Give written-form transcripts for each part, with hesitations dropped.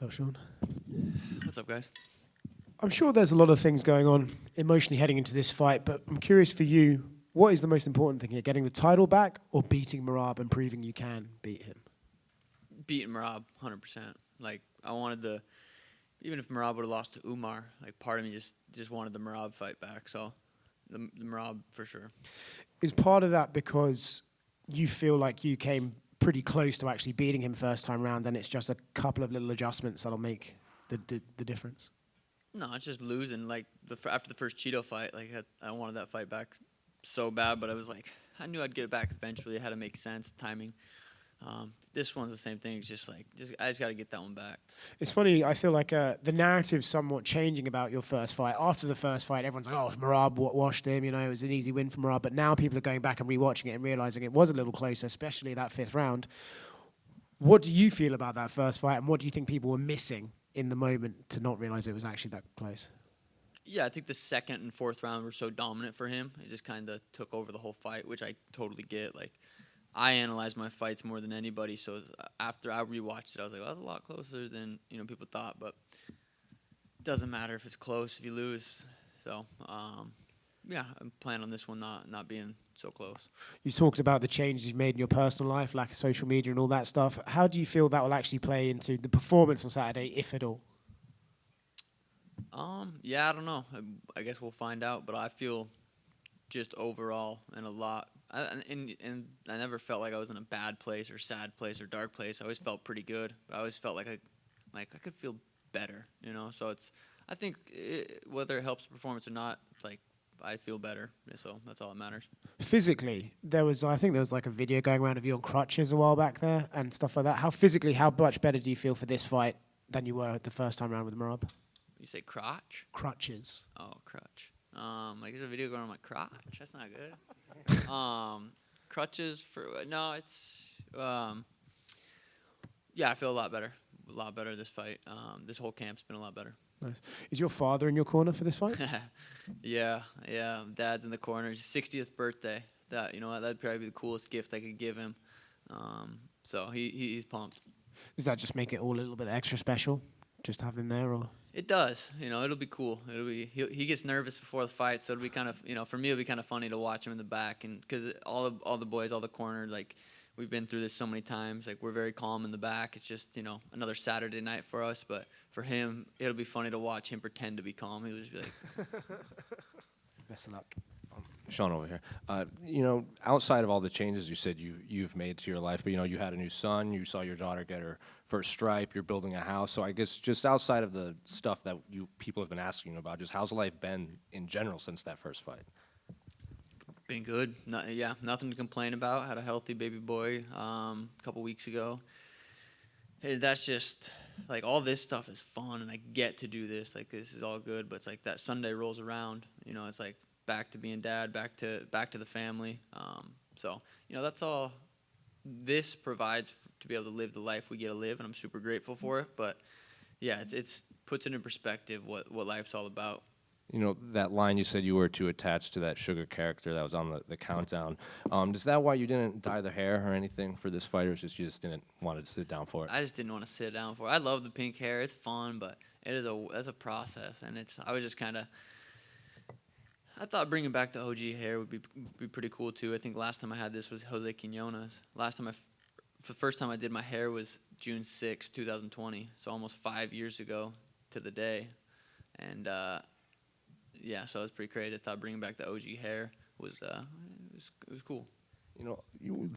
What's up, Sean? What's up, guys? I'm sure there's a lot of things going on emotionally heading into this fight, but I'm curious for you, what is the most important thing here? Getting the title back or beating Merab and proving you can beat him? Beating Merab, 100%. Like, I wanted the, even if Merab would have lost to Umar, like, part of me just wanted the Merab fight back. So, the Merab for sure. Is part of that because you feel like you came pretty close to actually beating him first time round, and it's just a couple of little adjustments that'll make the difference? No, it's just losing. Like, after the first Cheeto fight, like, I wanted that fight back so bad, but I was like, I knew I'd get it back eventually. It had to make sense, timing. This one's the same thing. It's just like, I just got to get that one back. It's funny, I feel like the narrative's somewhat changing about your first fight. After the first fight, everyone's like, oh, Merab washed him, you know, it was an easy win for Merab. But now people are going back and rewatching it and realizing it was a little closer, especially that fifth round. What do you feel about that first fight, and what do you think people were missing in the moment to not realize it was actually that close? Yeah, I think the second and fourth round were so dominant for him. It just kind of took over the whole fight, which I totally get. Like, I analyze my fights more than anybody, so after I rewatched it, I was like, well, that was a lot closer than people thought. But it doesn't matter if it's close, if you lose. So, yeah, I'm planning on this one not being so close. You talked about the changes you've made in your personal life, lack of social media and all that stuff. How do you feel that will actually play into the performance on Saturday, if at all? Yeah, I don't know. I guess we'll find out. But I feel just overall and a lot. And I never felt like I was in a bad place or sad place or dark place. I always felt pretty good, but I always felt like I could feel better, you know. So I think whether it helps the performance or not, like, I feel better. So that's all that matters. Physically, I think there was like a video going around of you on crutches a while back there and stuff like that. How much better do you feel for this fight than you were the first time around with Merab? You say crotch? Crutches. Oh, crutch. Like, there's a video going on my crotch. That's not good. Crutches for no, it's yeah, I feel a lot better this fight. This whole camp's been a lot better. Nice. Is your father in your corner for this fight? yeah. Dad's in the corner. His 60th birthday. That'd probably be the coolest gift I could give him. So he's pumped. Does that just make it all a little bit extra special? Just have him there, or? It does. It'll be cool. He gets nervous before the fight, so it'll be kind of, for me, it'll be kind of funny to watch him in the back, and because all the boys, all the corner, like, we've been through this so many times. Like, we're very calm in the back. It's just, another Saturday night for us, but for him, it'll be funny to watch him pretend to be calm. He'll just be like, best of luck. Sean over here. Outside of all the changes you said you've made to your life, but you had a new son, you saw your daughter get her first stripe, you're building a house. So I guess just outside of the stuff that people have been asking you about, just how's life been in general since that first fight? been good. Nothing to complain about. Had a healthy baby boy a couple weeks ago. Hey, that's just, like, all this stuff is fun, and I get to do this. Like, this is all good, but it's like that Sunday rolls around. It's like back to being dad, back to the family. So, that's all this provides to be able to live the life we get to live, and I'm super grateful for it. But, yeah, it's puts it in perspective what life's all about. That line you said you were too attached to that Sugar character that was on the countdown. Is that why you didn't dye the hair or anything for this fight, or you just didn't want to sit down for it? I just didn't want to sit down for it. I love the pink hair. It's fun, but that's a process, and I was just kind of. I thought bringing back the OG hair would be pretty cool too. I think last time I had this was Jose Quinones. The first time I did my hair was June 6, 2020, so almost 5 years ago to the day, and. Yeah, so it was pretty crazy. I thought bringing back the OG hair was cool.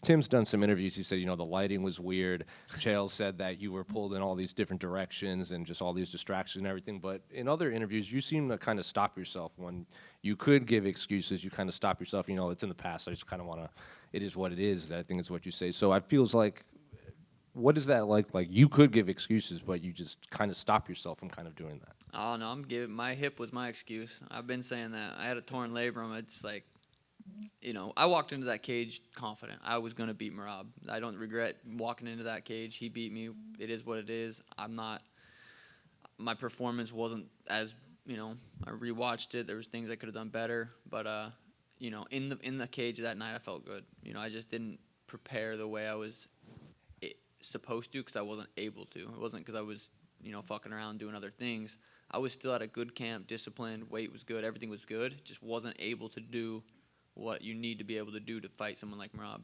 Tim's done some interviews. He said, the lighting was weird. Chael said that you were pulled in all these different directions and just all these distractions and everything. But in other interviews, you seem to kind of stop yourself when you could give excuses. You kind of stop yourself. It's in the past. I just kind of want to. It is what it is. I think is what you say. So it feels like. What is that like? Like, you could give excuses, but you just kind of stop yourself from kind of doing that. Oh, no, my hip was my excuse. I've been saying that. I had a torn labrum. It's like, I walked into that cage confident. I was going to beat Merab. I don't regret walking into that cage. He beat me. It is what it is. My performance wasn't as, I rewatched it. There was things I could have done better. But, in the cage that night, I felt good. I just didn't prepare the way I was supposed to because I wasn't able to. It wasn't because I was fucking around doing other things. I was still at a good camp, disciplined, weight was good, everything was good. Just wasn't able to do what you need to be able to do to fight someone like Merab.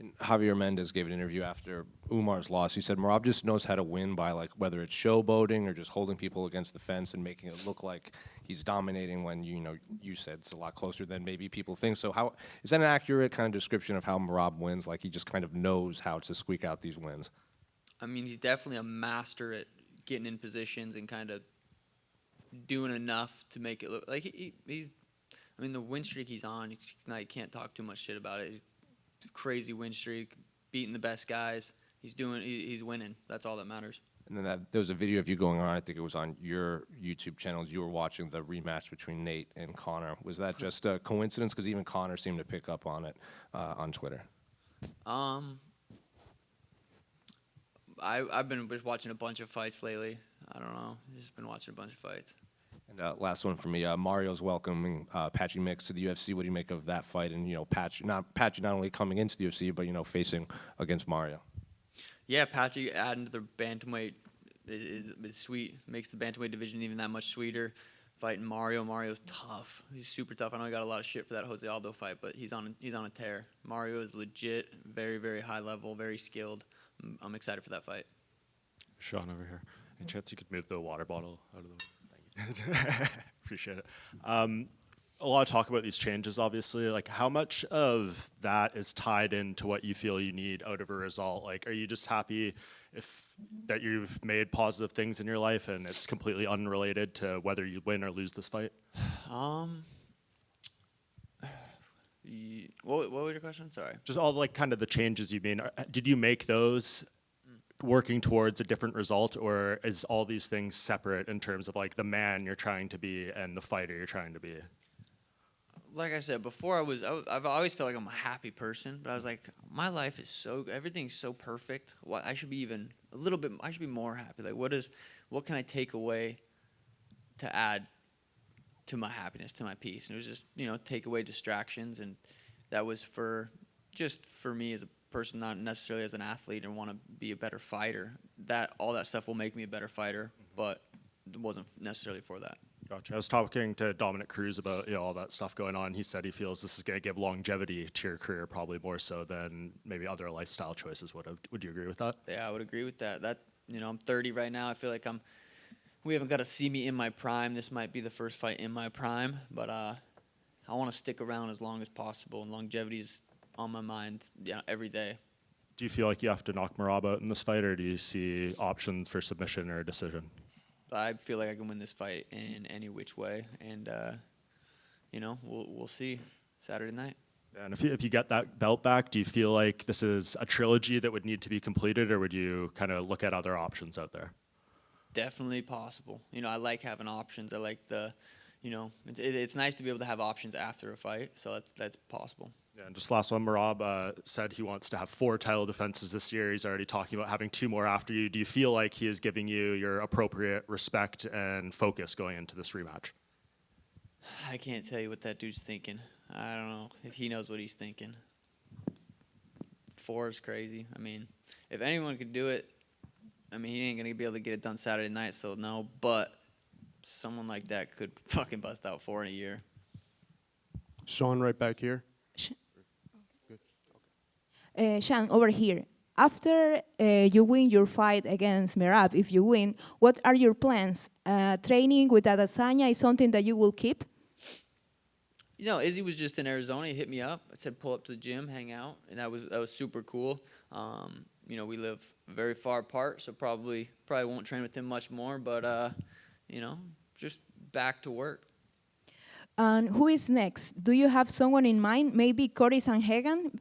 And Javier Mendez gave an interview after Umar's loss. He said Merab just knows how to win by, like, whether it's showboating or just holding people against the fence and making it look like he's dominating when, you said it's a lot closer than maybe people think. So how is that an accurate kind of description of how Merab wins? Like, he just kind of knows how to squeak out these wins. I mean, he's definitely a master at getting in positions and kind of doing enough to make it look like he's. I mean, the win streak he's on, you can't talk too much shit about it. He's crazy win streak, beating the best guys. He's winning. That's all that matters. And then there was a video of you going on, I think it was on your YouTube channels. You were watching the rematch between Nate and Conor. Was that just a coincidence? Because even Conor seemed to pick up on it on Twitter. I've been just watching a bunch of fights lately. I don't know. Just been watching a bunch of fights. And last one for me, Mario's welcoming Patchy Mix to the UFC. What do you make of that fight? And Patchy not only coming into the UFC, but facing against Mario. Yeah, Patchy adding to the bantamweight is sweet. Makes the bantamweight division even that much sweeter. Fighting Mario's tough. He's super tough. I know he got a lot of shit for that Jose Aldo fight, but he's on a tear. Mario is legit, very, very high level, very skilled. I'm excited for that fight. Sean over here. Any chance you could move the water bottle out of the way? Appreciate it. A lot of talk about these changes, obviously. Like, how much of that is tied into what you feel you need out of a result? Like, are you just happy that you've made positive things in your life and it's completely unrelated to whether you win or lose this fight? What was your question? Sorry. Just all kind of the changes you made. Did you make those working towards a different result, or is all these things separate in terms of the man you're trying to be and the fighter you're trying to be? Like I said before, I've always felt like I'm a happy person, but I was like, my life is everything's so perfect. I should be even a little bit. I should be more happy. Like, what can I take away to add to my happiness, to my peace? And it was just take away distractions, and that was for me as a person, not necessarily as an athlete, and want to be a better fighter. All that stuff will make me a better fighter, but it wasn't necessarily for that. Gotcha. I was talking to Dominic Cruz about all that stuff going on. He said he feels this is going to give longevity to your career, probably more so than maybe other lifestyle choices would have. Would you agree with that? Yeah, I would agree with that. I'm 30 right now. I feel like we haven't got to see me in my prime. This might be the first fight in my prime, but I want to stick around as long as possible, and longevity is on my mind every day. Do you feel like you have to knock Merab out in this fight, or do you see options for submission or decision? I feel like I can win this fight in any which way, and we'll see Saturday night. And if you get that belt back, do you feel like this is a trilogy that would need to be completed, or would you kind of look at other options out there? Definitely possible. I like having options. I like it's nice to be able to have options after a fight, so that's possible. Yeah, and just last one, Merab said he wants to have 4 title defenses this year. He's already talking about having 2 more after you. Do you feel like he is giving you your appropriate respect and focus going into this rematch? I can't tell you what that dude's thinking. I don't know if he knows what he's thinking. 4 is crazy. I mean, if anyone could do it, he ain't going to be able to get it done Saturday night, so no. But someone like that could fucking bust out 4 in a year. Sean, right back here. Sean, over here. After you win your fight against Merab, if you win, what are your plans? Training with Adesanya is something that you will keep? Izzy was just in Arizona. He hit me up. I said, pull up to the gym, hang out, and that was super cool. We live very far apart, so probably won't train with him much more. But just back to work. And who is next? Do you have someone in mind? Maybe Cory Sanhagen?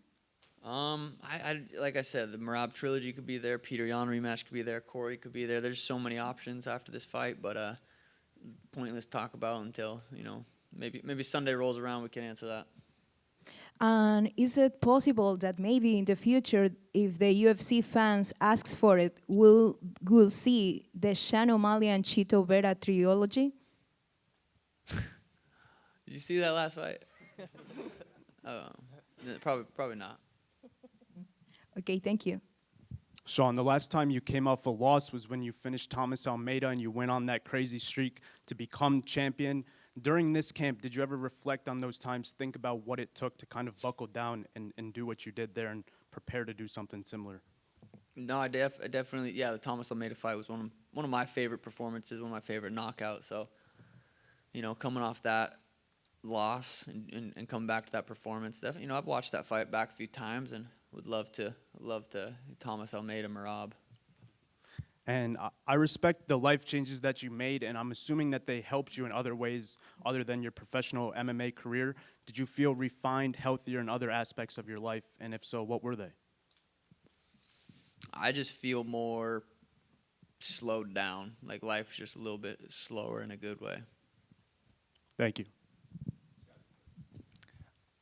Like I said, the Merab trilogy could be there. Peter Yan rematch could be there. Corey could be there. There's so many options after this fight, but pointless talk about until maybe Sunday rolls around. We can answer that. And is it possible that maybe in the future, if the UFC fans asks for it, we'll see the Sean O'Malley and Chito Vera trilogy? Did you see that last fight? Probably not. Okay, thank you. Sean, the last time you came off a loss was when you finished Thomas Almeida and you went on that crazy streak to become champion. During this camp, did you ever reflect on those times, think about what it took to kind of buckle down and do what you did there and prepare to do something similar? No, I definitely, yeah, the Thomas Almeida fight was one of my favorite performances, one of my favorite knockouts. So, coming off that loss and coming back to that performance, definitely, I've watched that fight back a few times and would love to Thomas Almeida Merab. And I respect the life changes that you made, and I'm assuming that they helped you in other ways other than your professional MMA career. Did you feel refined, healthier in other aspects of your life? And if so, what were they? I just feel more slowed down. Like life's just a little bit slower in a good way. Thank you.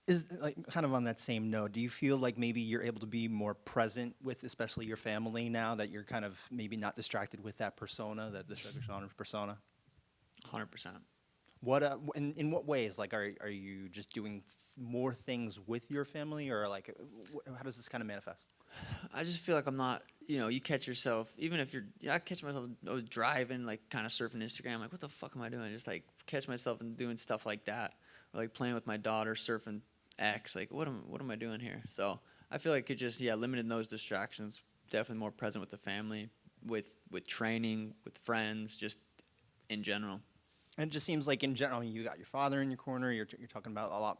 Is like kind of on that same note, do you feel like maybe you're able to be more present with especially your family now that you're kind of maybe not distracted with that persona, that the Sugar Sean persona? 100%. What in what ways? Like, are you just doing more things with your family, or like, how does this kind of manifest? I just feel like I'm not, you catch yourself, even if I catch myself driving, like kind of surfing Instagram, like, what the fuck am I doing? Just like catch myself and doing stuff like that. Or like playing with my daughter, surfing X, like, what am I doing here? So I feel like it just, limiting those distractions, definitely more present with the family, with training, with friends, just in general. And it just seems like in general, you got your father in your corner. You're talking about a lot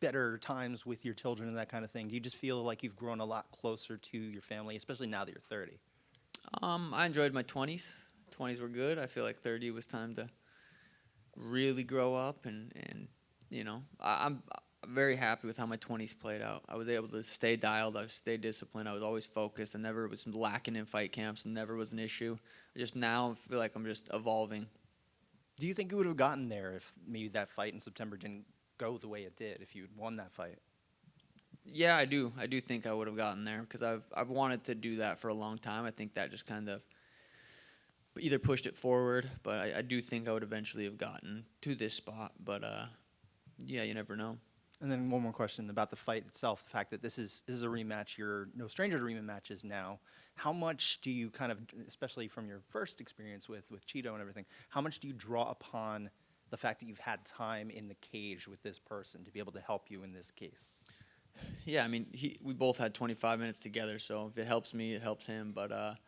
better times with your children and that kind of thing. Do you just feel like you've grown a lot closer to your family, especially now that you're 30? I enjoyed my 20s. 20s were good. I feel like 30 was time to really grow up, and I'm very happy with how my 20s played out. I was able to stay dialed. I stayed disciplined. I was always focused. I never was lacking in fight camps, and never was an issue. Just now I feel like I'm just evolving. Do you think you would have gotten there if maybe that fight in September didn't go the way it did, if you'd won that fight? Yeah, I do. I do think I would have gotten there because I've wanted to do that for a long time. I think that just kind of either pushed it forward, but I do think I would eventually have gotten to this spot. But you never know. And then one more question about the fight itself, the fact that this is a rematch. You're no stranger to rematches now. How much do you kind of, especially from your first experience with Cheeto and everything, how much do you draw upon the fact that you've had time in the cage with this person to be able to help you in this case? Yeah, I mean, we both had 25 minutes together, so if it helps me, it helps him. But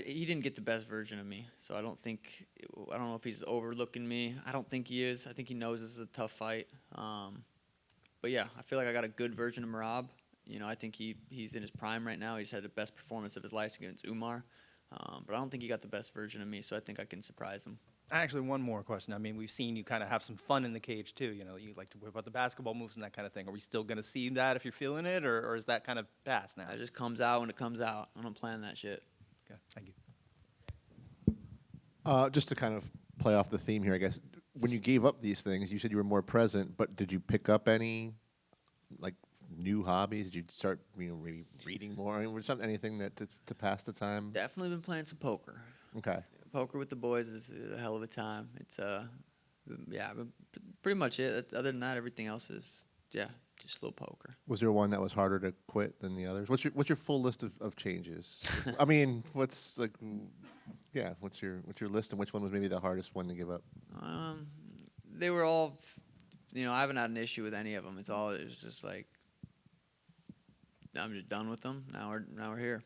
he didn't get the best version of me, so I don't know if he's overlooking me. I don't think he is. I think he knows this is a tough fight. But yeah, I feel like I got a good version of Merab. I think he's in his prime right now. He's had the best performance of his life against Umar. But I don't think he got the best version of me, so I think I can surprise him. Actually, one more question. I mean, we've seen you kind of have some fun in the cage, too. You like to whip out the basketball moves and that kind of thing. Are we still going to see that if you're feeling it, or is that kind of past now? It just comes out when it comes out. I don't plan that shit. Okay, thank you. Just to kind of play off the theme here, I guess, when you gave up these things, you said you were more present, but did you pick up any, like, new hobbies? Did you start, maybe reading more? Was there anything that to pass the time? Definitely been playing some poker. Okay. Poker with the boys is a hell of a time. It's but pretty much it. Other than that, everything else is just a little poker. Was there one that was harder to quit than the others? What's your full list of changes? I mean, what's your list, and which one was maybe the hardest one to give up? They were all, I haven't had an issue with any of them. It was just like, I'm just done with them. Now we're here.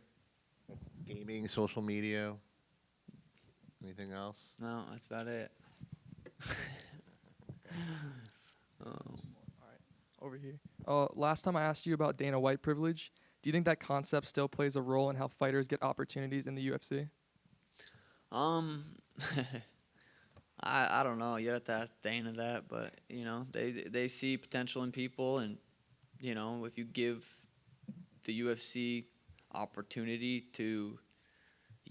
That's gaming, social media. Anything else? No, that's about it. Over here. Last time I asked you about Dana White privilege. Do you think that concept still plays a role in how fighters get opportunities in the UFC? I don't know. You have to ask Dana that, but they see potential in people, and if you give the UFC opportunity to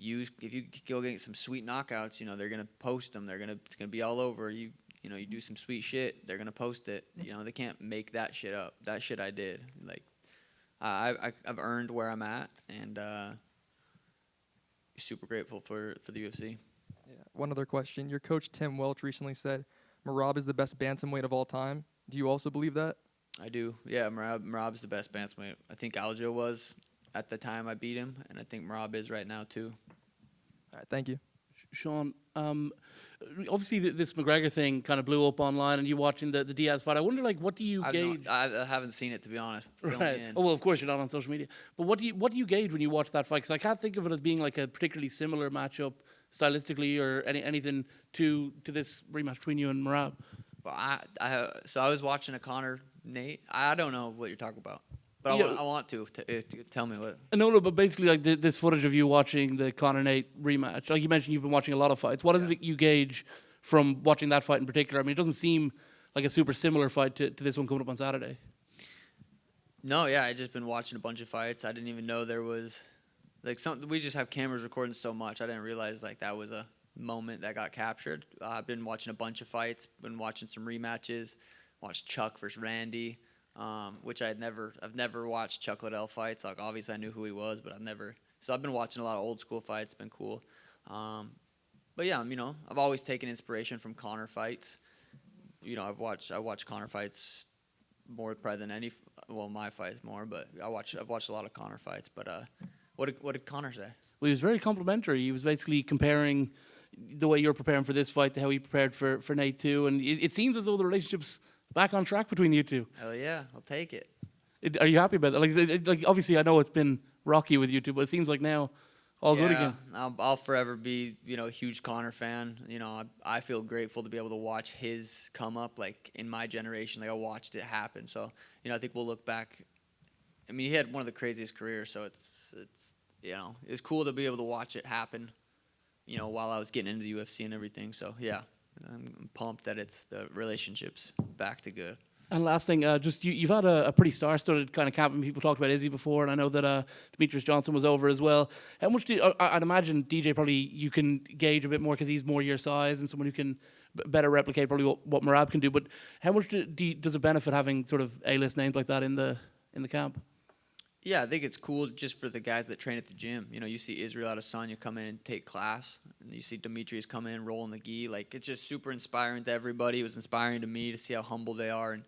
if you go get some sweet knockouts, they're gonna post them. It's gonna be all over. You do some sweet shit, they're gonna post it. They can't make that shit up. That shit I did. Like, I've earned where I'm at, and super grateful for the UFC. Yeah. One other question. Your coach Tim Welch recently said Merab is the best bantamweight of all time. Do you also believe that? I do. Yeah, Merab's the best bantamweight. I think Aljo was at the time I beat him, and I think Merab is right now too. All right, thank you. Sean, obviously this McGregor thing kind of blew up online, and you watching the Diaz fight. I wonder, like, what do you gauge? I haven't seen it, to be honest. Fill me Right. in. Oh well, of course you're not on social media. But what do you gauge when you watch that fight? Because I can't think of it as being like a particularly similar matchup stylistically or anything to this rematch between you and Merab. But so I was watching a Connor Nate. I don't know what you're talking about, but Yeah. I want to tell me what. No, but basically, like this footage of you watching the Conor Nate rematch. Like you mentioned, you've been watching a lot of fights. What is it that you gauge from watching that fight in particular? I mean, it doesn't seem like a super similar fight to this one coming up on Saturday. No, yeah, I just been watching a bunch of fights. I didn't even know there was like some. We just have cameras recording so much. I didn't realize like that was a moment that got captured. I've been watching a bunch of fights. Been watching some rematches. Watched Chuck versus Randy, which I've never watched Chuck Liddell fights. Like obviously I knew who he was, but So I've been watching a lot of old school fights. It's been cool. But yeah, I've always taken inspiration from Conor fights. I watch Conor fights more probably than my fights more, but I've watched a lot of Conor fights. But what did Conor say? Well, he was very complimentary. He was basically comparing the way you're preparing for this fight to how he prepared for Nate too, and it seems as though the relationship's back on track between you two. Hell yeah, I'll take it. Are you happy about that? Like obviously I know it's been rocky with you two, but it seems like now all good again. I'll forever be a huge Conor fan. I feel grateful to be able to watch his come up like in my generation. Like I watched it happen. So I think we'll look back. I mean, he had one of the craziest careers. So it's cool to be able to watch it happen. While I was getting into the UFC and everything. So yeah, I'm pumped that the relationship's back to good. And last thing, just you've had a pretty star-studded kind of camp, and people talked about Izzy before, and I know that Demetrius Johnson was over as well. How much I'd imagine DJ probably you can gauge a bit more because he's more your size and someone who can better replicate probably what Merab can do. But how much does it benefit having sort of A-list names like that in the camp? Yeah, I think it's cool just for the guys that train at the gym. You see Israel Adesanya come in and take class, and you see Demetrius come in rolling the gi. Like it's just super inspiring to everybody. It was inspiring to me to see how humble they are and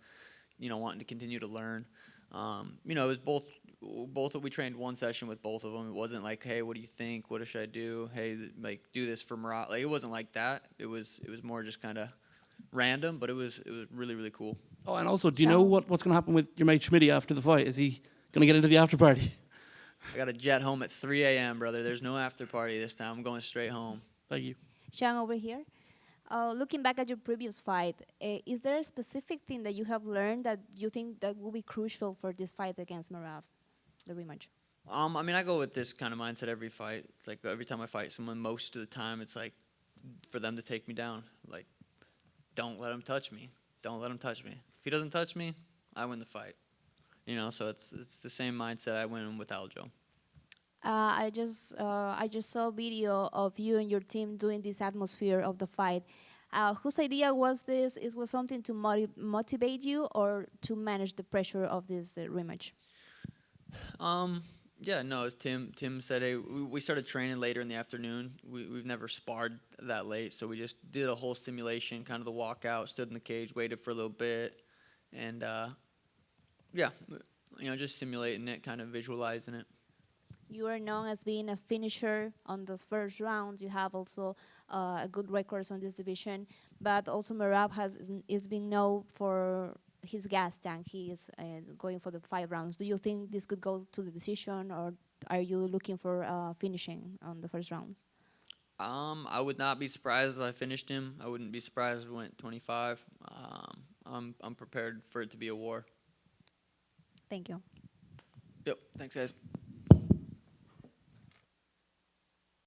wanting to continue to learn. It was both we trained one session with both of them. It wasn't like, hey, what do you think? What should I do? Hey, like do this for Merab. Like it wasn't like that. It was more just kind of random, but it was really really cool. Oh, and also, do you know what's going to happen with your mate Schmitty after the fight? Is he going to get into the after party? I got a jet home at 3 a.m., brother. There's no after party this time. I'm going straight home. Thank you. Sean, over here. Looking back at your previous fight, is there a specific thing that you have learned that you think that will be crucial for this fight against Merab, the rematch? I go with this kind of mindset every fight. It's like every time I fight someone, most of the time, it's like for them to take me down. Like, don't let him touch me. Don't let him touch me. If he doesn't touch me, I win the fight. So it's the same mindset I win with Aljo. I just saw a video of you and your team doing this atmosphere of the fight. Whose idea was this? It was something to motivate you or to manage the pressure of this rematch? Yeah, no, it's Tim. Tim said, hey, we started training later in the afternoon. We've never sparred that late, so we just did a whole simulation, kind of the walkout, stood in the cage, waited for a little bit, and just simulating it, kind of visualizing it. You are known as being a finisher on the first rounds. You have also a good records on this division, but also Merab is being known for his gas tank. He is going for the 5 rounds. Do you think this could go to the decision, or are you looking for finishing on the first rounds? I would not be surprised if I finished him. I wouldn't be surprised if we went 25. I'm prepared for it to be a war. Thank you. Yep. Thanks, guys.